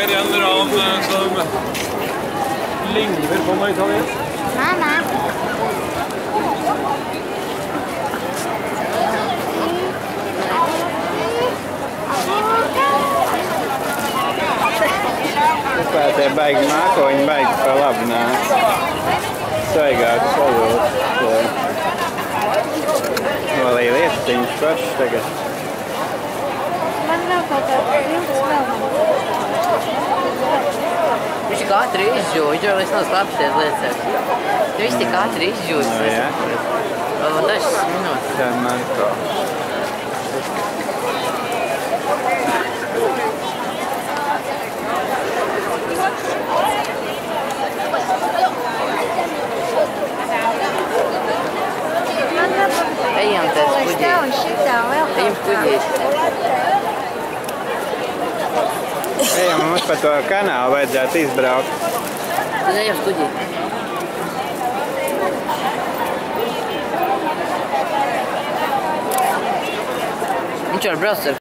er en eller annen som ligner på noe italiensk. Mamma. Te baigi mākoņi, baigi pa labi nāk. Svaigāk sajūt. Vēl ir lietiņš pašs tagad. Man nav kaut kā jums vēl. Viņš katru izžūj, jo es nav slapsties liecēt. Viņš tik katru izžūj. Nu, jā. Dažas minūtes. Tā Marko. Ejam pēc kuģīt. Un šitā vēl Ejam kuģīt. Ejam, mums pa to kanālu vajadzētu izbraukt. Tad ejam kuģīt. Viņš var braukt ar